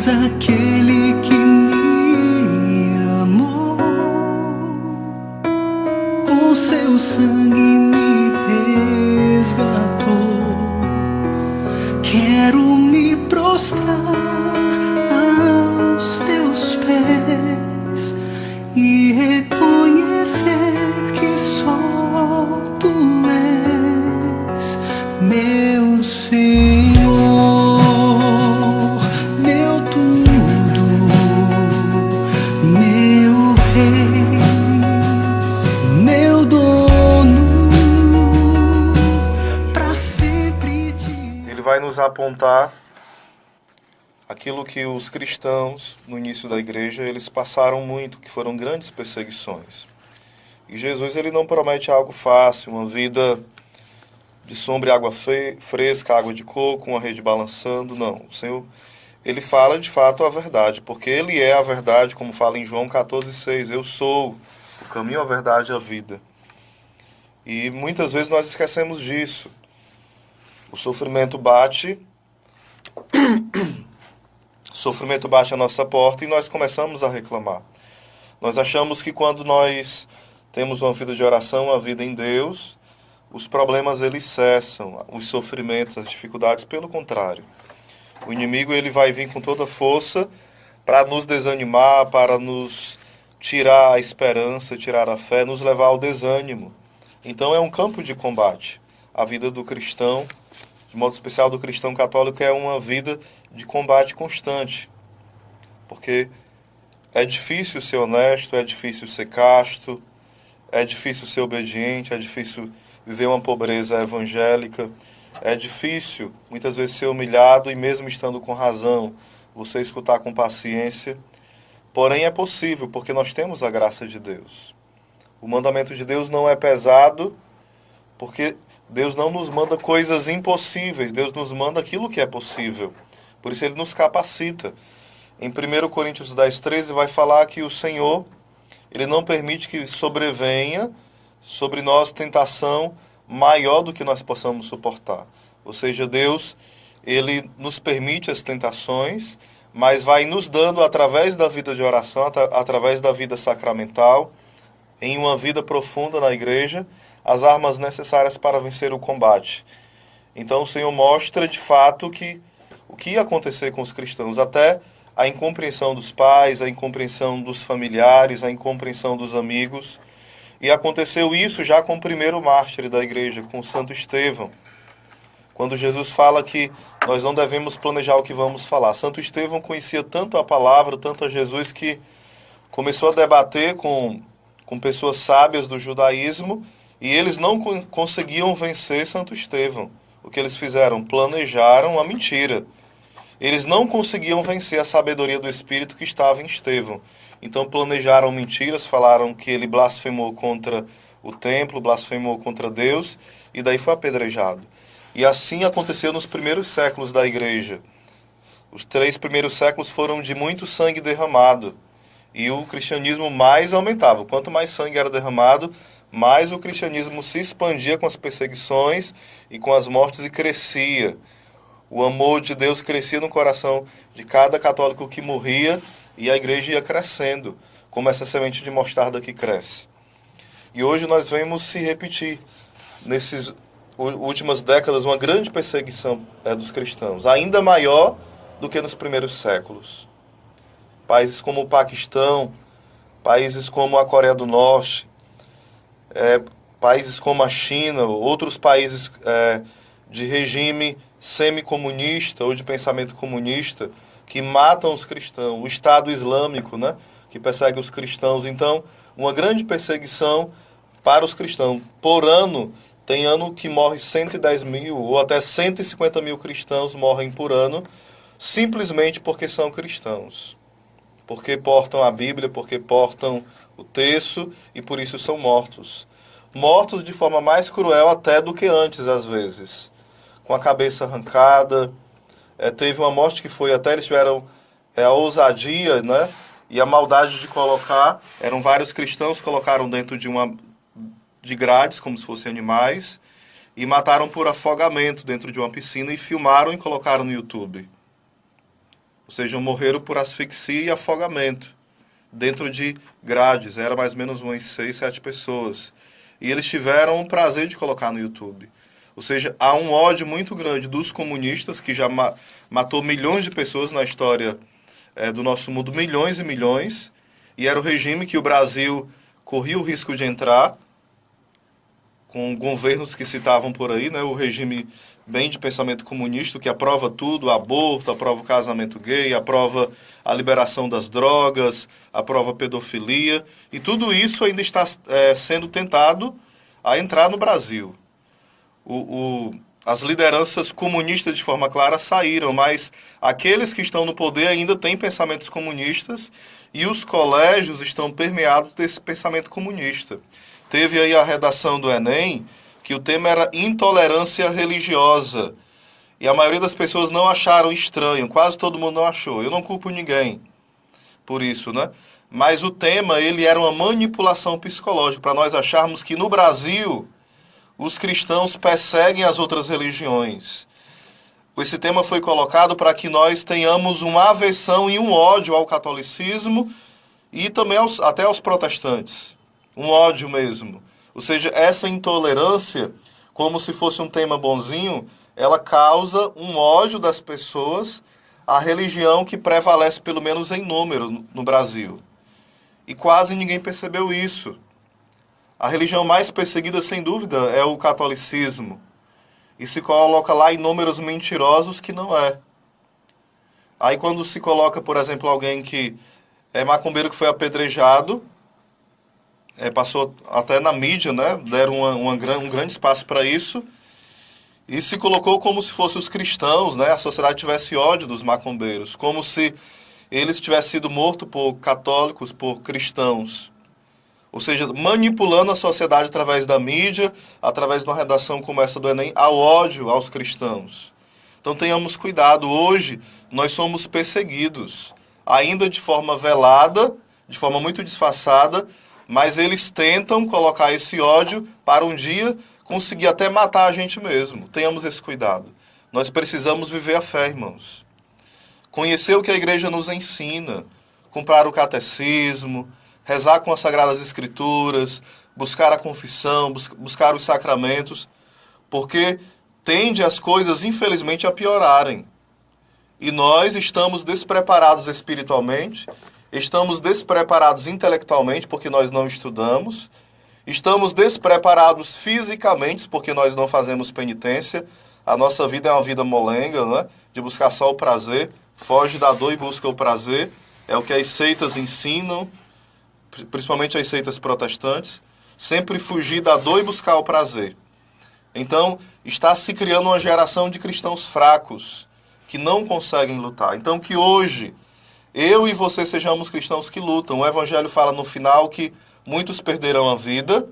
és aquele que me amou, com seu sangue me resgatou. Quero me prostrar aos teus pés e reconhecer que só tu és meu Senhor, meu tudo, meu Rei, meu dono, pra sempre te... Ele vai nos apontar aquilo que os cristãos, no início da igreja, eles passaram muito, que foram grandes perseguições. E Jesus, ele não promete algo fácil, uma vida de sombra e água fresca, água de coco, uma rede balançando, não. O Senhor, ele fala de fato a verdade, porque ele é a verdade, como fala em João 14,6, eu sou o caminho, a verdade e a vida. E muitas vezes nós esquecemos disso. O sofrimento bate a nossa porta e nós começamos a reclamar. Nós achamos que quando nós temos uma vida de oração, uma vida em Deus, os problemas eles cessam, os sofrimentos, as dificuldades, pelo contrário. O inimigo ele vai vir com toda força para nos desanimar, para nos tirar a esperança, tirar a fé, nos levar ao desânimo. Então é um campo de combate. A vida do cristão, de modo especial do cristão católico, é uma vida de combate constante. Porque é difícil ser honesto, é difícil ser casto, é difícil ser obediente, é difícil viver uma pobreza evangélica, é difícil muitas vezes ser humilhado e mesmo estando com razão, você escutar com paciência. Porém é possível, porque nós temos a graça de Deus. O mandamento de Deus não é pesado, porque Deus não nos manda coisas impossíveis, Deus nos manda aquilo que é possível. Por isso ele nos capacita. Em 1 Coríntios 10:13 vai falar que o Senhor, ele não permite que sobrevenha sobre nós tentação maior do que nós possamos suportar. Ou seja, Deus, ele nos permite as tentações, mas vai nos dando através da vida de oração, através da vida sacramental, em uma vida profunda na igreja, as armas necessárias para vencer o combate. Então o Senhor mostra de fato o que ia acontecer com os cristãos, até a incompreensão dos pais, a incompreensão dos familiares, a incompreensão dos amigos. E aconteceu isso já com o primeiro mártir da igreja, com Santo Estevão. Quando Jesus fala que nós não devemos planejar o que vamos falar. Santo Estevão conhecia tanto a palavra, tanto a Jesus, que começou a debater com pessoas sábias do judaísmo, e eles não conseguiam vencer Santo Estevão. O que eles fizeram? Planejaram a mentira. Eles não conseguiam vencer a sabedoria do Espírito que estava em Estevão. Então planejaram mentiras, falaram que ele blasfemou contra o templo, blasfemou contra Deus, e daí foi apedrejado. E assim aconteceu nos primeiros séculos da igreja. Os 3 primeiros séculos foram de muito sangue derramado. E o cristianismo mais aumentava. Quanto mais sangue era derramado, mais o cristianismo se expandia com as perseguições e com as mortes e crescia. O amor de Deus crescia no coração de cada católico que morria e a igreja ia crescendo, como essa semente de mostarda que cresce. E hoje nós vemos se repetir, nessas últimas décadas, uma grande perseguição dos cristãos, ainda maior do que nos primeiros séculos. Países como o Paquistão, países como a Coreia do Norte, países como a China, outros países de regime semicomunista ou de pensamento comunista, que matam os cristãos, o Estado Islâmico, né, que persegue os cristãos. Então, uma grande perseguição para os cristãos. Por ano, tem ano que morre 110 mil ou até 150 mil cristãos morrem por ano, simplesmente porque são cristãos. Porque portam a Bíblia, porque portam o terço e por isso são mortos. Mortos de forma mais cruel até do que antes, às vezes. Com a cabeça arrancada. Teve uma morte que foi, até eles tiveram a ousadia, né, e a maldade de colocar, eram vários cristãos, colocaram dentro de grades, como se fossem animais, e mataram por afogamento dentro de uma piscina e filmaram e colocaram no YouTube. Ou seja, morreram por asfixia e afogamento dentro de grades. Era mais ou menos umas 6, 7 pessoas. E eles tiveram o prazer de colocar no YouTube. Ou seja, há um ódio muito grande dos comunistas, que já matou milhões de pessoas na história do nosso mundo, milhões e milhões, e era o regime que o Brasil corria o risco de entrar, com governos que citavam por aí, né, o regime bem de pensamento comunista, que aprova tudo, aborto, aprova o casamento gay, aprova a liberação das drogas, aprova a pedofilia, e tudo isso ainda está sendo tentado a entrar no Brasil. As lideranças comunistas de forma clara saíram, mas aqueles que estão no poder ainda têm pensamentos comunistas e os colégios estão permeados desse pensamento comunista. Teve aí a redação do Enem, que o tema era intolerância religiosa. E a maioria das pessoas não acharam estranho, quase todo mundo não achou. Eu não culpo ninguém por isso, né? Mas o tema, ele era uma manipulação psicológica, para nós acharmos que no Brasil os cristãos perseguem as outras religiões. Esse tema foi colocado para que nós tenhamos uma aversão e um ódio ao catolicismo e também até aos protestantes. Um ódio mesmo. Ou seja, essa intolerância, como se fosse um tema bonzinho, ela causa um ódio das pessoas à religião que prevalece, pelo menos em número, no Brasil. E quase ninguém percebeu isso. A religião mais perseguida, sem dúvida, é o catolicismo. E se coloca lá em números mentirosos que não é. Aí quando se coloca, por exemplo, alguém que é macumbeiro que foi apedrejado, passou até na mídia, né? Deram um grande espaço para isso, e se colocou como se fossem os cristãos, né? A sociedade tivesse ódio dos macumbeiros, como se eles tivessem sido mortos por católicos, por cristãos. Ou seja, manipulando a sociedade através da mídia, através de uma redação como essa do Enem, ao ódio aos cristãos. Então tenhamos cuidado. Hoje nós somos perseguidos, ainda de forma velada, de forma muito disfarçada, mas eles tentam colocar esse ódio para um dia conseguir até matar a gente mesmo. Tenhamos esse cuidado. Nós precisamos viver a fé, irmãos. Conhecer o que a igreja nos ensina, comprar o catecismo, rezar com as Sagradas Escrituras, buscar a confissão, buscar os sacramentos, porque tende as coisas, infelizmente, a piorarem. E nós estamos despreparados espiritualmente, estamos despreparados intelectualmente, porque nós não estudamos, estamos despreparados fisicamente, porque nós não fazemos penitência. A nossa vida é uma vida molenga, né? De buscar só o prazer, foge da dor e busca o prazer. É o que as seitas ensinam, principalmente as seitas protestantes, sempre fugir da dor e buscar o prazer. Então, está se criando uma geração de cristãos fracos, que não conseguem lutar. Então, que hoje, eu e você sejamos cristãos que lutam. O Evangelho fala no final que muitos perderão a vida,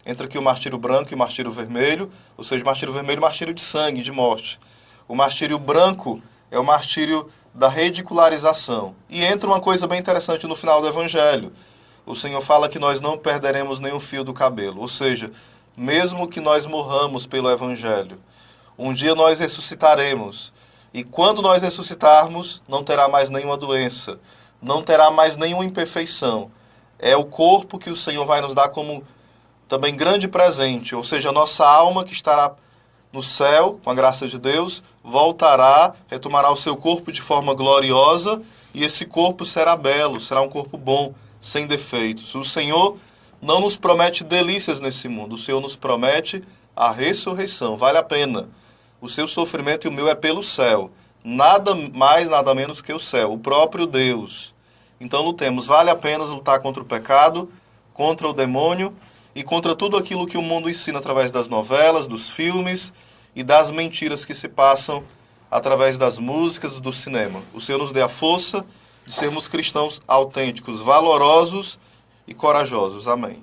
entre aqui o martírio branco e o martírio vermelho, ou seja, o martírio vermelho é o martírio de sangue, de morte. O martírio branco é o martírio da ridicularização. E entra uma coisa bem interessante no final do Evangelho. O Senhor fala que nós não perderemos nenhum fio do cabelo. Ou seja, mesmo que nós morramos pelo Evangelho, um dia nós ressuscitaremos. E quando nós ressuscitarmos, não terá mais nenhuma doença, não terá mais nenhuma imperfeição. É o corpo que o Senhor vai nos dar como também grande presente. Ou seja, a nossa alma que estará no céu, com a graça de Deus, voltará, retomará o seu corpo de forma gloriosa, e esse corpo será belo, será um corpo bom, sem defeitos. O Senhor não nos promete delícias nesse mundo, o Senhor nos promete a ressurreição. Vale a pena. O seu sofrimento e o meu é pelo céu. Nada mais, nada menos que o céu, o próprio Deus. Então lutemos. Vale a pena lutar contra o pecado, contra o demônio e contra tudo aquilo que o mundo ensina através das novelas, dos filmes e das mentiras que se passam através das músicas, do cinema. O Senhor nos dê a força de sermos cristãos autênticos, valorosos e corajosos. Amém.